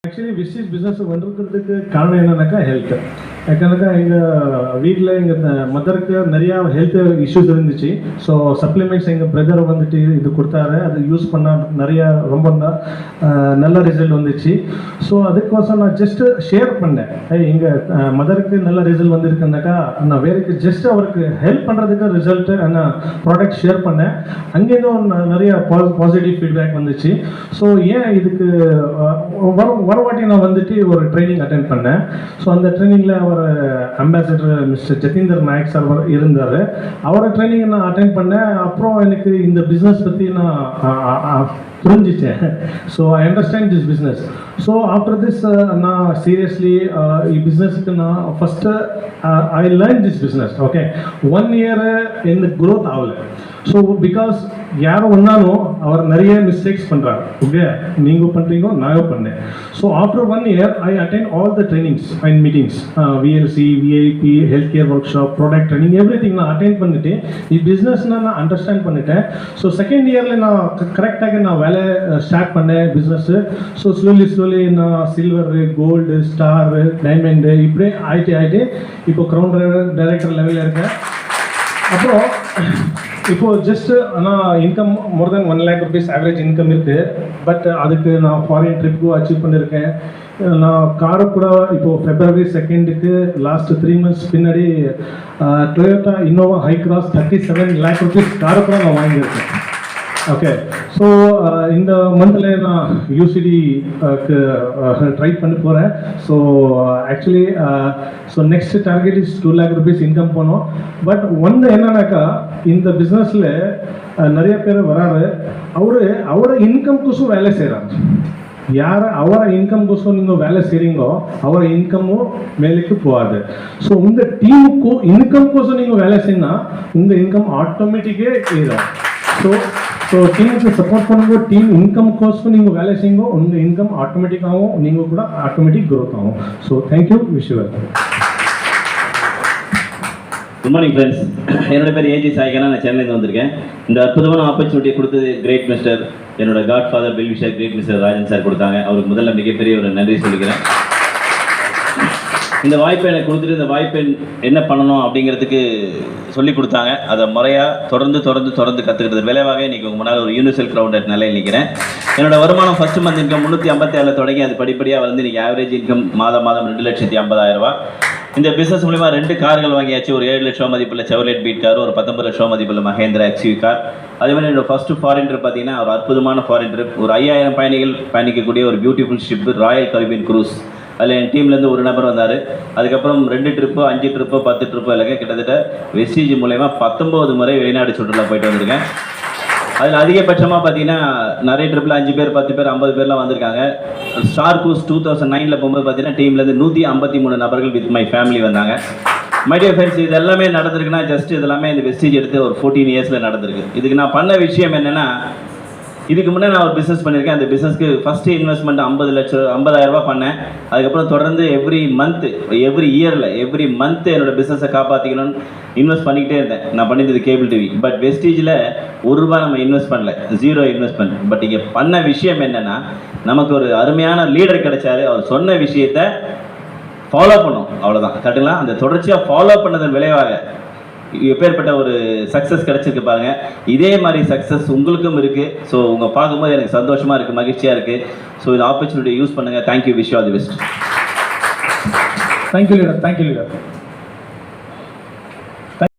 Actually விஸ்டிஸ் business வந்துருக்கிறதுக்கு காரணம் என்னன்னாக்கா health. ಯಾಕಂದ್ರೆ ಈಗ வீட்டில் எங்கள் மதருக்கு நிறையா ஹெல்த் இஷ்யூஸ் இருந்துச்சு. ஸோ சப்ளிமெண்ட்ஸ் எங்கள் பிரதர் வந்துட்டு இது கொடுத்தாரு. அது யூஸ் பண்ணால் நிறையா ரொம்ப நல்ல ரிசல்ட் வந்துச்சு. ஸோ அதுக்கோசம் நான் ஜஸ்ட்டு ஷேர் பண்ணேன். எங்கள் மதருக்கு நல்ல ரிசல்ட் வந்திருக்குனாக்கா நான் வேறுக்கு ஜஸ்ட் அவருக்கு ஹெல்ப் பண்ணுறதுக்கு ரிசல்ட்டு நான் ப்ராடக்ட் ஷேர் பண்ணேன். அங்கேயும் நிறைய பாசிட்டிவ் ஃபீட்பேக் வந்துச்சு. ஸோ ஏன் இதுக்கு வரவாட்டி நான் வந்துட்டு ஒரு ட்ரைனிங் அட்டென்ட் பண்ணேன். ஸோ அந்த ட்ரைனிங்கில் அவர் ambassador mister Jatinder Naik sir இருந்தார். அவரோட ட்ரைனிங் நான் அட்டென்ட் பண்ணேன். அப்புறம் எனக்கு இந்த பிஸ்னஸ் பற்றி நான் புரிஞ்சிச்சேன். So I understand this business. So after this நான் சீரியஸ்லி பிஸ்னஸுக்கு நான் first I learn this business. Okay, 1 year இந்த க்ரோத் ஆகலை. ஸோ பிகாஸ் யாரோ ஒன்றாலும் அவர் நிறைய மிஸ்டேக்ஸ் பண்ணுறாரு. ஓகே, நீங்கள் பண்ணுறீங்க, நானும் பண்ணேன். So after 1 year I attend all the trainings and meetings, VLC, VIP, health care work shop, product training, every thing நான் அட்டெண்ட் பண்ணிட்டு பிஸ்னஸ்னால் நான் அண்டர்ஸ்டாண்ட் பண்ணிட்டேன். ஸோ செகண்ட் இயரில் நான் கரெக்டாக நான் வேலை ஸ்டார்ட் பண்ணேன் பிஸ்னஸ்ஸு. ஸோ ஸ்லோலி நான் சில்வரு, கோல்டு, ஸ்டாரு, டைமண்டு இப்படியே ஆகிட்டு இப்போ க்ரௌன் டைரக்டர் லெவலில் இருக்கேன். அப்புறம் இப்போது ஜஸ்ட்டு ஆனால் இன்கம் மோர் தேன் 1 lakh rupees ஆவரேஜ் இன்கம் இருக்குது. பட் அதுக்கு நான் ஃபாரின் ட்ரிப்புக்கும் அச்சீவ் பண்ணியிருக்கேன். நான் காரை கூட இப்போது February 2nd லாஸ்ட் 3 months பின்னாடி Toyota Innova high cross 37 lakh rupees காரை கூட நான் வாங்கியிருக்கேன். ஓகே, ஸோ இந்த மந்தில் நான் யூசிடிக்கு ட்ரை பண்ணி போகிறேன். So actually so next target is 2 lakh rupees income போனோம். பட் ஒன்று என்னன்னாக்கா இந்த பிஸ்னஸில் நிறைய பேர் வராரு. அவரோட இன்கம்கோசம் வேலை செய்கிறாங்க. யார் அவர இன்கம்கோசம் நீங்கள் வேலை செய்கிறீங்களோ அவர இன்கமும் மேலுக்கு போகாது. ஸோ உங்கள் டீமுக்கும் இன்கம்கோசம் நீங்கள் வேலை செய்யணும், உங்கள் இன்கம் ஆட்டோமேட்டிக்கே ஏறும். ஸோ டீமுக்கு சப்போர்ட் பண்ணுங்க. டீம் இன்கம் கோஸ்க்கும் நீங்கள் வேலை செய்யுங்க, உங்கள் இன்கம் ஆட்டோமேட்டிக்காகவும் நீங்கள் கூட ஆட்டோமேட்டிக் க்ரோத் ஆகும். So thank you, wish you well. Good morning friends. என்னோட பேர் ஏஜி சாய்கனா, நான் சென்னையிலேருந்து வந்திருக்கேன். இந்த அற்புதமான ஆப்பர்ச்சுனிட்டியை கொடுத்தது கிரேட் மிஸ்டர், என்னோட godfather well wisher great mister Rajan sir கொடுத்தாங்க. அவருக்கு முதல்ல மிகப்பெரிய ஒரு நன்றி சொல்லிக்கிறேன். இந்த வாய்ப்பை எனக்கு கொடுத்துட்டு இந்த வாய்ப்பை என்ன பண்ணணும் அப்படிங்கிறதுக்கு சொல்லி கொடுத்தாங்க. அதை முறையாக தொடர்ந்து கற்றுக்கிறது விளைவாக இன்றைக்கி உங்கள் முன்னால் ஒரு யூனிவர்சல் க்ரௌண்ட் நிலையில் நிற்கிறேன். என்னோட வருமானம் ஃபஸ்ட்டு மந்த் இன்கம் 357 தொடங்கி அது படிப்படியாக வந்து இன்றைக்கி ஆவரேஜ் இன்கம் மாதம் 2,50,000 இந்த பிஸ்னஸ் மூலிமா 2 கார்கள் வாங்கியாச்சு. ஒரு 7 லட்சம் மதிப்புள்ள செவர்லெட் பீட் கார், ஒரு 19 லட்சம் மதிப்புள்ள மஹேந்திரா எக்ஸ்யூவி கார். அதே மாதிரி என்னோட ஃபஸ்ட்டு ஃபாரின் ட்ரிப் பார்த்தீங்கன்னா ஒரு அற்புதமான ஃபாரின் ட்ரிப், ஒரு 5000 பயணிகள் பயணிக்கக்கூடிய ஒரு beautiful ship Royal Caribbean cruise. அதில் என் டீம்லேருந்து ஒரு நபர் வந்தார். அதுக்கப்புறம் 2 ட்ரிப்பு, 5 ட்ரிப்பு, 10 ட்ரிப்பு இல்லைங்க, கிட்டத்தட்ட வெஸ்டீஜ் மூலயமா 19 முறை வெளிநாடு சுற்றுலா போயிட்டு வந்திருக்கேன். அதில் அதிகபட்சமாக பார்த்தீங்கன்னா நிறைய ட்ரிப்பில் 5 பேர், 10 பேர், 50 பேர்லாம் வந்திருக்காங்க. ஸ்டார் கூஸ் 2009 போகும்போது பார்த்தீங்கன்னா டீம்லேருந்து 153 நபர்கள் வித் மை ஃபேமிலி வந்தாங்க. மை டியர் ஃப்ரெண்ட்ஸ், இது எல்லாமே நடந்திருக்குன்னா ஜஸ்ட் இது எல்லாமே இந்த வெஸ்டீஜ் எடுத்து ஒரு 14 இயர்ஸில் நடந்திருக்கு. இதுக்கு நான் பண்ண விஷயம் என்னென்னா, இதுக்கு முன்னே நான் ஒரு பிஸ்னஸ் பண்ணியிருக்கேன். அந்த பிஸ்னஸ்க்கு ஃபஸ்ட்டு இன்வெஸ்ட்மெண்ட் 50,000 பண்ணேன். அதுக்கப்புறம் தொடர்ந்து எவ்ரி மந்த் என்னோடய பிஸ்னஸை காப்பாற்றிக்கணும்னு இன்வெஸ்ட் பண்ணிக்கிட்டே இருந்தேன். நான் பண்ணியிருந்தது கேபிள் டிவி. பட் வெஸ்டீஜில் ₹1 நம்ம இன்வெஸ்ட் பண்ணல, 0 இன்வெஸ்ட்மெண்ட். பட் இங்கே பண்ண விஷயம் என்னென்னா, நமக்கு ஒரு அருமையான லீடர் கிடைச்சாரு. அவர் சொன்ன விஷயத்தை ஃபாலோ பண்ணோம், அவ்வளோதான். கரெக்டுங்களா? அந்த தொடர்ச்சியாக ஃபாலோ பண்ணதன் விளைவாக எப்பேற்பட்ட ஒரு சக்ஸஸ் கிடச்சிருக்கு பாருங்கள். இதே மாதிரி சக்ஸஸ் உங்களுக்கும் இருக்குது. ஸோ உங்கள் பார்க்கும்போது எனக்கு சந்தோஷமாக இருக்குது, மகிழ்ச்சியாக இருக்குது. ஸோ இந்த ஆப்பர்ச்சுனிட்டியை யூஸ் பண்ணுங்கள். Thank you, wish you all the best. Thank you leader.